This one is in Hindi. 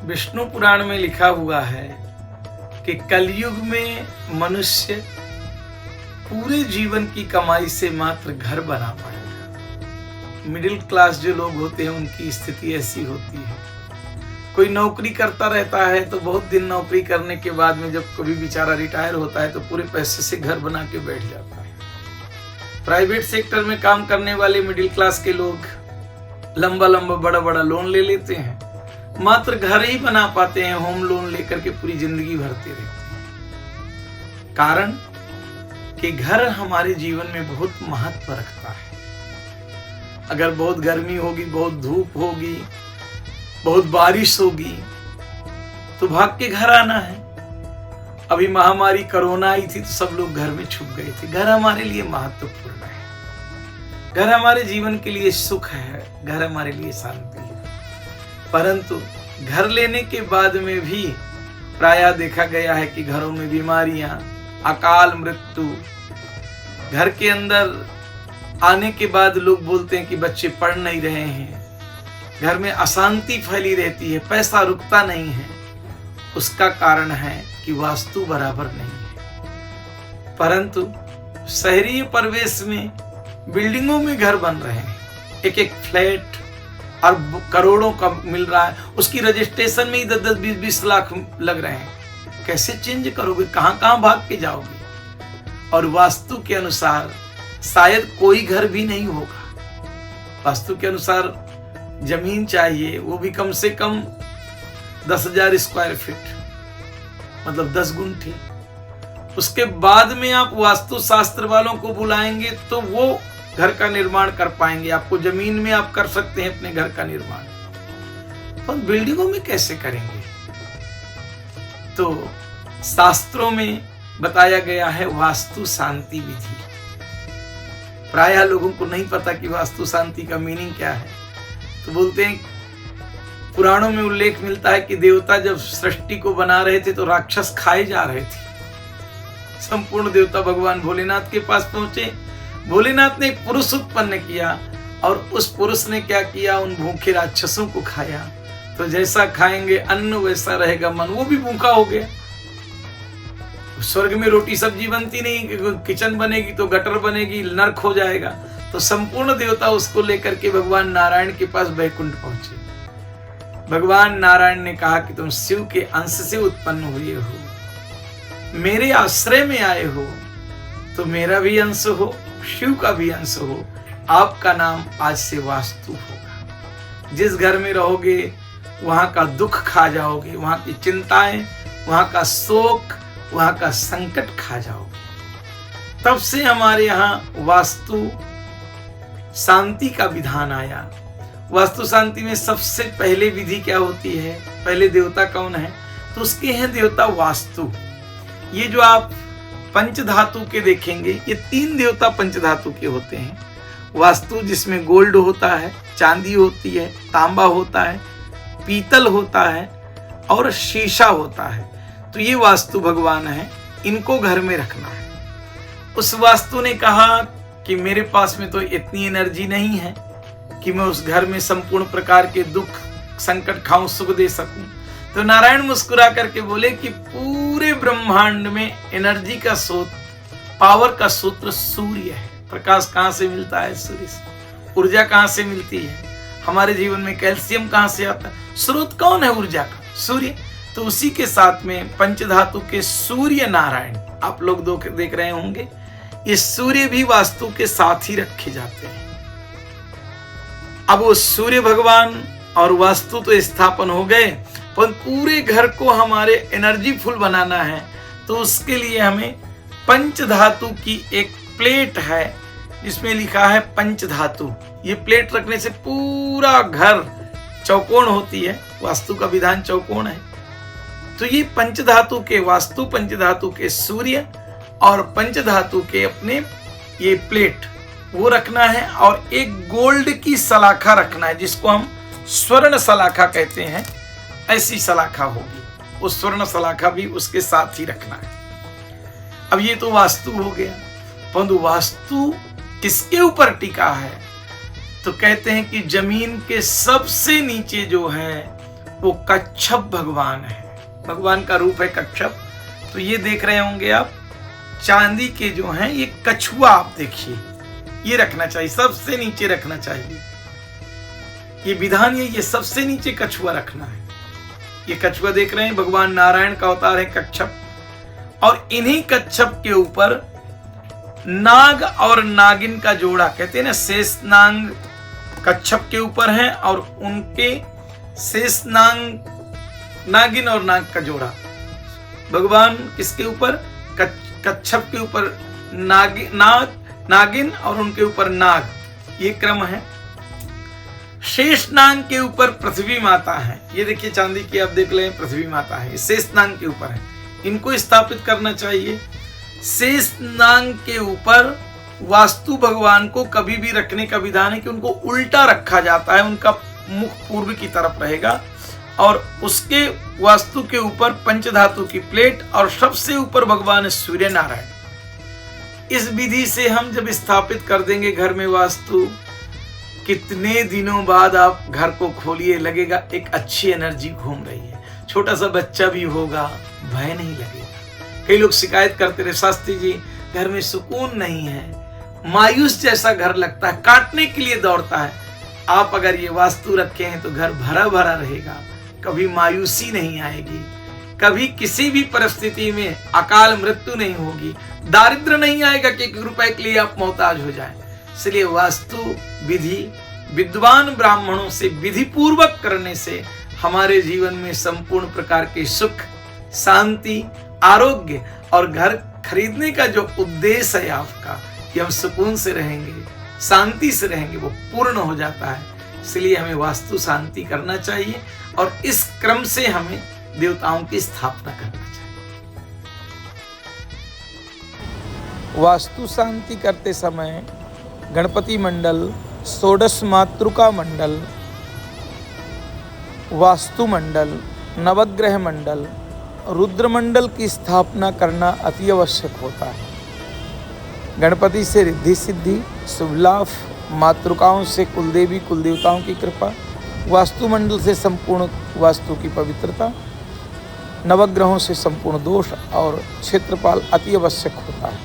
विष्णु पुराण में लिखा हुआ है कि कलयुग में मनुष्य पूरे जीवन की कमाई से मात्र घर बना पाएगा। मिडिल क्लास जो लोग होते हैं उनकी स्थिति ऐसी होती है। कोई नौकरी करता रहता है तो बहुत दिन नौकरी करने के बाद में जब कभी बेचारा रिटायर होता है तो पूरे पैसे से घर बना के बैठ जाता है। प्राइवेट सेक्टर में काम करने वाले मिडिल क्लास के लोग लंबा लंबा बड़ा बड़ा लोन ले लेते हैं, मात्र घर ही बना पाते हैं, होम लोन लेकर के पूरी जिंदगी भरते रहते हैं। कारण कि घर हमारे जीवन में बहुत महत्व रखता है। अगर बहुत गर्मी होगी, बहुत धूप होगी, बहुत बारिश होगी तो भाग के घर आना है। अभी महामारी कोरोना आई थी तो सब लोग घर में छुप गए थे। घर हमारे लिए महत्वपूर्ण है, घर हमारे जीवन के लिए सुख है, घर हमारे लिए शांति है। परंतु घर लेने के बाद में भी प्रायः देखा गया है कि घरों में बीमारियां, अकाल मृत्यु, घर के अंदर आने के बाद लोग बोलते हैं कि बच्चे पढ़ नहीं रहे हैं, घर में अशांति फैली रहती है, पैसा रुकता नहीं है। उसका कारण है कि वास्तु बराबर नहीं है। परंतु शहरी परिवेश में बिल्डिंगों में घर बन रहे हैं, एक एक फ्लैट और करोड़ों का मिल रहा है, उसकी रजिस्ट्रेशन में ही 10-10, 20-20 लाख लग रहे हैं। कैसे चेंज करोगे, कहां कहां भाग के जाओगे? और वास्तु के अनुसार शायद कोई घर भी नहीं होगा। वास्तु के अनुसार जमीन चाहिए, वो भी कम से कम 10,000 स्क्वायर फीट, मतलब 10 गुंठे। उसके बाद में आप वास्तु शास्त्र वालों को बुलाएंगे तो वो घर का निर्माण कर पाएंगे। आपको जमीन में आप कर सकते हैं अपने घर का निर्माण, पर बिल्डिंगों में कैसे करेंगे? तो शास्त्रों में बताया गया है वास्तु शांति विधि। प्रायः लोगों को नहीं पता कि वास्तु शांति का मीनिंग क्या है। तो बोलते हैं, पुराणों में उल्लेख मिलता है कि देवता जब सृष्टि को बना रहे थे तो राक्षस खाए जा रहे थे। संपूर्ण देवता भगवान भोलेनाथ के पास पहुंचे। भोलेनाथ ने एक पुरुष उत्पन्न किया और उस पुरुष ने क्या किया, उन भूखे राक्षसों को खाया। तो जैसा खाएंगे अन्न वैसा रहेगा मन, वो भी भूखा हो गया। स्वर्ग में रोटी सब्जी बनती नहीं, किचन बनेगी तो गटर बनेगी, नरक हो जाएगा। तो संपूर्ण देवता उसको लेकर के भगवान नारायण के पास वैकुंठ पहुंचे। भगवान नारायण ने कहा कि तुम शिव के अंश से उत्पन्न हुए हो, मेरे आश्रय में आए हो, तो मेरा भी अंश हो, शिव का भी अंश हो। आपका नाम आज से वास्तु होगा। जिस घर में रहोगे वहां का दुख खा जाओगे, वहां की चिंताएं, वहां का शोक, वहां का संकट खा जाओगे। तब से हमारे यहाँ वास्तु शांति का विधान आया। वास्तु शांति में सबसे पहले विधि क्या होती है? पहले देवता कौन है? तो उसके हैं देवता वास्तु। ये जो आप पंचधातु के देखेंगे, ये 3 देवता पंचधातु के होते हैं। वास्तु जिसमें गोल्ड होता है, चांदी होती है, तांबा होता है, पीतल होता है और शीशा होता है। तो ये वास्तु भगवान है, इनको घर में रखना है। उस वास्तु ने कहा कि मेरे पास में तो इतनी एनर्जी नहीं है कि मैं उस घर में संपूर्ण प्रकार के दुख संकट खाऊं, सुख दे सकूं। तो नारायण मुस्कुरा करके बोले कि पूरे ब्रह्मांड में एनर्जी का स्रोत, पावर का सूत्र सूर्य है। प्रकाश कहां से मिलता है? सूर्य से। ऊर्जा कहां से मिलती है? हमारे जीवन में कैल्शियम कहां से आता है? स्रोत कौन है ऊर्जा का? सूर्य। तो उसी के साथ में पंचधातु के सूर्य नारायण आप लोग देख रहे होंगे, ये सूर्य भी वास्तु के साथ ही रखे जाते हैं। अब वो सूर्य भगवान और वास्तु तो स्थापन हो गए, पर पूरे घर को हमारे एनर्जीफुल बनाना है तो उसके लिए हमें पंचधातु की एक प्लेट है जिसमें लिखा है पंचधातु। ये प्लेट रखने से पूरा घर चौकोन होती है, वास्तु का विधान चौकोन है। तो ये पंचधातु के वास्तु, पंचधातु के सूर्य और पंचधातु के अपने ये प्लेट वो रखना है, और एक गोल्ड की सलाखा रखना है जिसको हम स्वर्ण सलाखा कहते हैं। ऐसी सलाखा होगी, उस स्वर्ण सलाखा भी उसके साथ ही रखना है। अब ये तो वास्तु हो गया, परंतु वास्तु किसके ऊपर टिका है? तो कहते हैं कि जमीन के सबसे नीचे जो है वो कच्छप भगवान है। भगवान का रूप है कच्छप। तो ये देख रहे होंगे आप, चांदी के जो हैं ये कछुआ, आप देखिए ये रखना चाहिए, सबसे नीचे रखना चाहिए। ये विधान ये सबसे नीचे कछुआ रखना है। ये कछुआ देख रहे हैं, भगवान नारायण का अवतार है कच्छप। और इन्हीं कच्छप के ऊपर नाग और नागिन का जोड़ा, कहते हैं ना, शेष नाग कच्छप के ऊपर है और उनके शेष नागिन और नाग का जोड़ा। भगवान किसके ऊपर? कच्छप के ऊपर नागिन और उनके ऊपर नाग, ये क्रम है। शेषनाग के ऊपर पृथ्वी माता है। ये देखिए चांदी की, आप देख लें, पृथ्वी माता है, शेषनाग के ऊपर है। इनको स्थापित करना चाहिए। शेषनाग के ऊपर वास्तु भगवान को कभी भी रखने का विधान है कि उनको उल्टा रखा जाता है, उनका मुख पूर्व की तरफ रहेगा और उसके वास्तु के ऊपर पंचधातु की प्लेट और सबसे ऊपर भगवान सूर्य नारायण। इस विधि से हम जब स्थापित कर देंगे घर में वास्तु, कितने दिनों बाद आप घर को खोलिए, लगेगा एक अच्छी एनर्जी घूम रही है। छोटा सा बच्चा भी होगा, भय नहीं लगेगा। कई लोग शिकायत करते रहे, शास्त्री जी घर में सुकून नहीं है, मायूस जैसा घर लगता है, काटने के लिए दौड़ता है। आप अगर ये वास्तु रखे हैं तो घर भरा भरा रहेगा, कभी मायूसी नहीं आएगी, कभी किसी भी परिस्थिति में अकाल मृत्यु नहीं होगी, दारिद्र नहीं आएगा कि 1 रुपए के लिए आप मोहताज हो जाएं। इसलिए वास्तु विधि विद्वान ब्राह्मणों से विधि पूर्वक करने से हमारे जीवन में संपूर्ण प्रकार के सुख, शांति, आरोग्य और घर खरीदने का जो उद्देश्य है आपका कि हम सुकून से रहेंगे, शांति से रहेंगे, वो पूर्ण हो जाता है। इसलिए हमें वास्तु शांति करना चाहिए और इस क्रम से हमें देवताओं की स्थापना करना चाहिए। वास्तु शांति करते समय गणपति मंडल, षोडश मातृका मंडल, वास्तु मंडल, नवग्रह मंडल, रुद्र मंडल की स्थापना करना अति आवश्यक होता है। गणपति से रिद्धि सिद्धि, शुभ लाभ, मातृकाओं से कुलदेवी कुलदेवताओं की कृपा, वास्तु मंडल से संपूर्ण वास्तु की पवित्रता, नवग्रहों से संपूर्ण दोष और क्षेत्रपाल अति आवश्यक होता है।